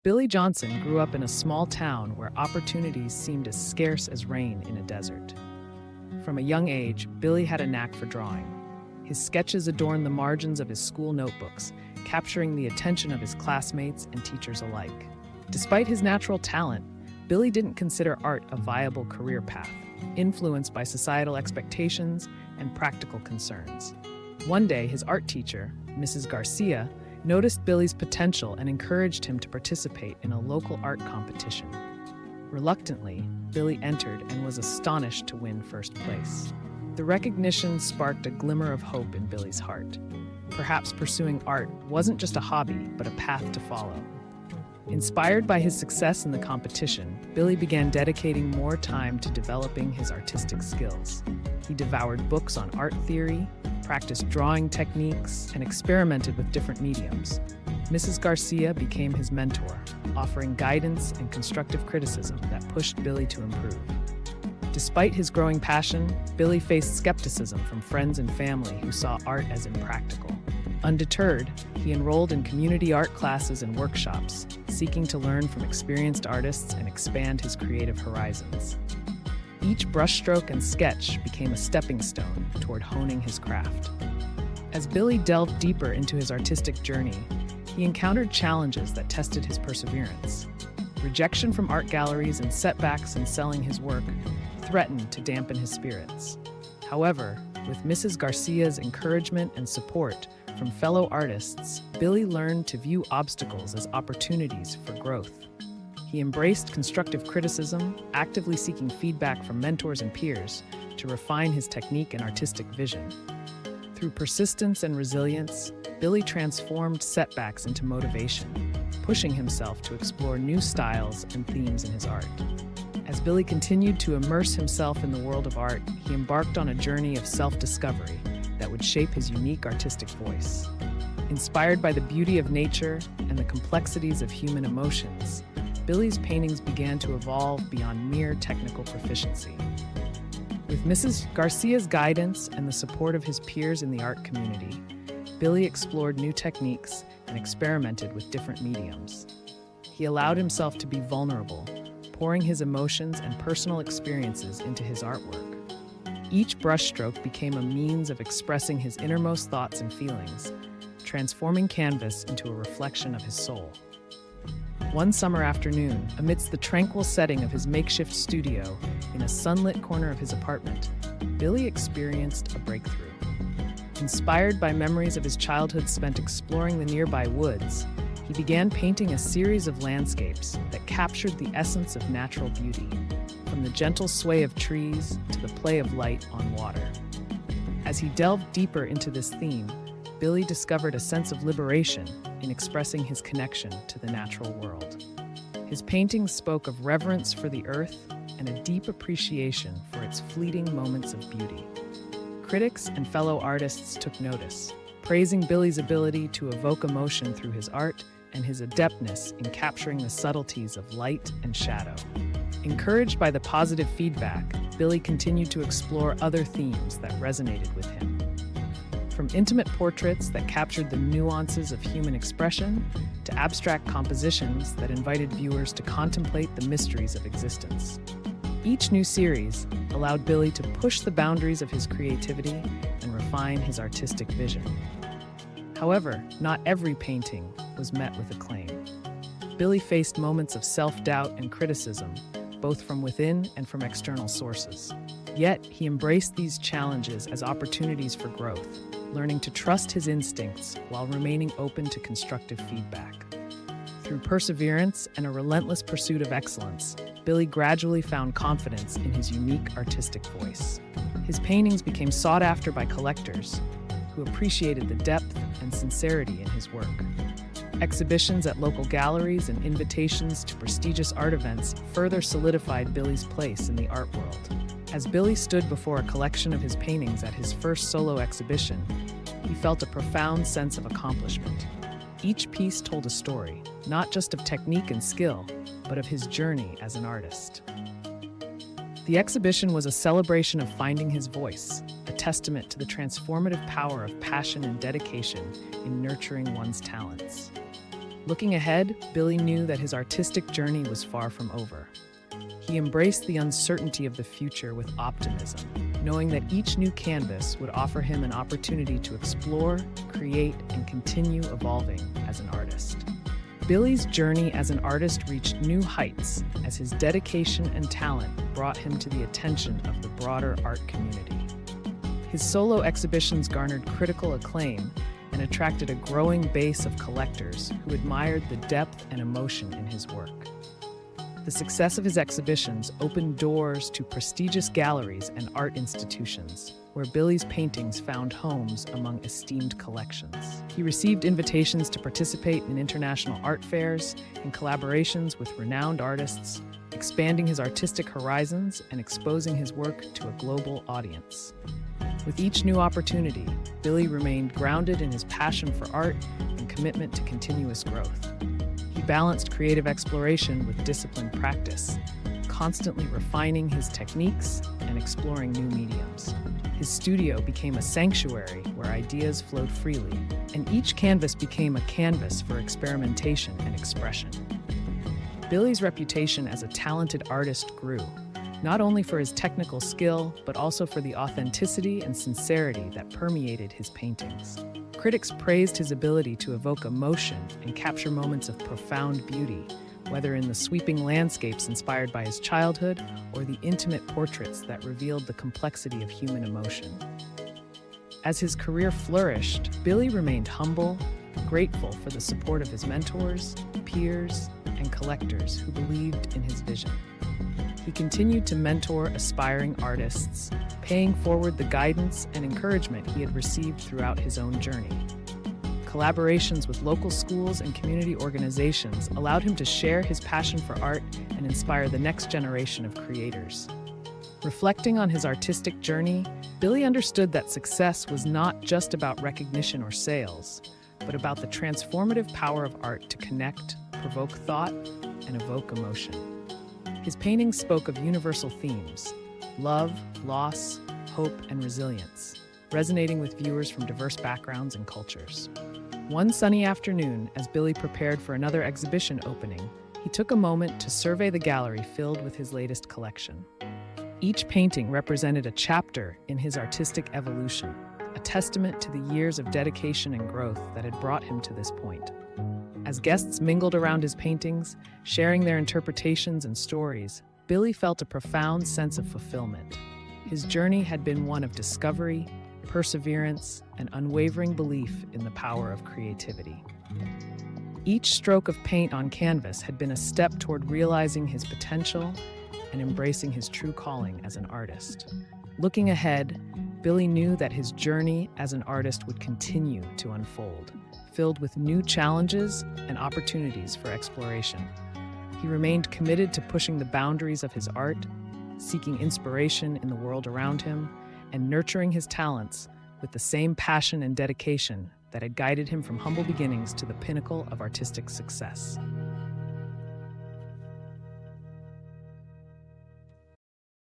Billy Johnson grew up in a small town where opportunities seemed as scarce as rain in a desert. From a young age, Billy had a knack for drawing. His sketches adorned the margins of his school notebooks, capturing the attention of his classmates and teachers alike. Despite his natural talent, Billy didn't consider art a viable career path, influenced by societal expectations and practical concerns. One day, his art teacher, Mrs. Garcia, noticed Billy's potential and encouraged him to participate in a local art competition. Reluctantly, Billy entered and was astonished to win first place. The recognition sparked a glimmer of hope in Billy's heart. Perhaps pursuing art wasn't just a hobby, but a path to follow. Inspired by his success in the competition, Billy began dedicating more time to developing his artistic skills. He devoured books on art theory, practiced drawing techniques, and experimented with different mediums. Mrs. Garcia became his mentor, offering guidance and constructive criticism that pushed Billy to improve. Despite his growing passion, Billy faced skepticism from friends and family who saw art as impractical. Undeterred, he enrolled in community art classes and workshops, seeking to learn from experienced artists and expand his creative horizons. Each brushstroke and sketch became a stepping stone toward honing his craft. As Billy delved deeper into his artistic journey, he encountered challenges that tested his perseverance. Rejection from art galleries and setbacks in selling his work threatened to dampen his spirits. However, with Mrs. Garcia's encouragement and support from fellow artists, Billy learned to view obstacles as opportunities for growth. He embraced constructive criticism, actively seeking feedback from mentors and peers to refine his technique and artistic vision. Through persistence and resilience, Billy transformed setbacks into motivation, pushing himself to explore new styles and themes in his art. As Billy continued to immerse himself in the world of art, he embarked on a journey of self-discovery that would shape his unique artistic voice. Inspired by the beauty of nature and the complexities of human emotions, Billy's paintings began to evolve beyond mere technical proficiency. With Mrs. Garcia's guidance and the support of his peers in the art community, Billy explored new techniques and experimented with different mediums. He allowed himself to be vulnerable, pouring his emotions and personal experiences into his artwork. Each brushstroke became a means of expressing his innermost thoughts and feelings, transforming canvas into a reflection of his soul. One summer afternoon, amidst the tranquil setting of his makeshift studio in a sunlit corner of his apartment, Billy experienced a breakthrough. Inspired by memories of his childhood spent exploring the nearby woods, he began painting a series of landscapes that captured the essence of natural beauty, from the gentle sway of trees to the play of light on water. As he delved deeper into this theme, Billy discovered a sense of liberation in expressing his connection to the natural world. His paintings spoke of reverence for the earth and a deep appreciation for its fleeting moments of beauty. Critics and fellow artists took notice, praising Billy's ability to evoke emotion through his art and his adeptness in capturing the subtleties of light and shadow. Encouraged by the positive feedback, Billy continued to explore other themes that resonated with him. From intimate portraits that captured the nuances of human expression to abstract compositions that invited viewers to contemplate the mysteries of existence. Each new series allowed Billy to push the boundaries of his creativity and refine his artistic vision. However, not every painting was met with acclaim. Billy faced moments of self-doubt and criticism, both from within and from external sources. Yet, he embraced these challenges as opportunities for growth, learning to trust his instincts while remaining open to constructive feedback. Through perseverance and a relentless pursuit of excellence, Billy gradually found confidence in his unique artistic voice. His paintings became sought after by collectors who appreciated the depth and sincerity in his work. Exhibitions at local galleries and invitations to prestigious art events further solidified Billy's place in the art world. As Billy stood before a collection of his paintings at his first solo exhibition, he felt a profound sense of accomplishment. Each piece told a story, not just of technique and skill, but of his journey as an artist. The exhibition was a celebration of finding his voice, a testament to the transformative power of passion and dedication in nurturing one's talents. Looking ahead, Billy knew that his artistic journey was far from over. He embraced the uncertainty of the future with optimism, knowing that each new canvas would offer him an opportunity to explore, create, and continue evolving as an artist. Billy's journey as an artist reached new heights as his dedication and talent brought him to the attention of the broader art community. His solo exhibitions garnered critical acclaim and attracted a growing base of collectors who admired the depth and emotion in his work. The success of his exhibitions opened doors to prestigious galleries and art institutions, where Billy's paintings found homes among esteemed collections. He received invitations to participate in international art fairs and collaborations with renowned artists, expanding his artistic horizons and exposing his work to a global audience. With each new opportunity, Billy remained grounded in his passion for art and commitment to continuous growth. He balanced creative exploration with disciplined practice, constantly refining his techniques and exploring new mediums. His studio became a sanctuary where ideas flowed freely, and each canvas became a canvas for experimentation and expression. Billy's reputation as a talented artist grew, not only for his technical skill, but also for the authenticity and sincerity that permeated his paintings. Critics praised his ability to evoke emotion and capture moments of profound beauty, whether in the sweeping landscapes inspired by his childhood or the intimate portraits that revealed the complexity of human emotion. As his career flourished, Billy remained humble, grateful for the support of his mentors, peers, and collectors who believed in his vision. He continued to mentor aspiring artists, paying forward the guidance and encouragement he had received throughout his own journey. Collaborations with local schools and community organizations allowed him to share his passion for art and inspire the next generation of creators. Reflecting on his artistic journey, Billy understood that success was not just about recognition or sales, but about the transformative power of art to connect, provoke thought, and evoke emotion. His paintings spoke of universal themes: love, loss, hope, and resilience, resonating with viewers from diverse backgrounds and cultures. One sunny afternoon, as Billy prepared for another exhibition opening, he took a moment to survey the gallery filled with his latest collection. Each painting represented a chapter in his artistic evolution, a testament to the years of dedication and growth that had brought him to this point. As guests mingled around his paintings, sharing their interpretations and stories, Billy felt a profound sense of fulfillment. His journey had been one of discovery, perseverance, and unwavering belief in the power of creativity. Each stroke of paint on canvas had been a step toward realizing his potential and embracing his true calling as an artist. Looking ahead, Billy knew that his journey as an artist would continue to unfold, filled with new challenges and opportunities for exploration. He remained committed to pushing the boundaries of his art, seeking inspiration in the world around him, and nurturing his talents with the same passion and dedication that had guided him from humble beginnings to the pinnacle of artistic success.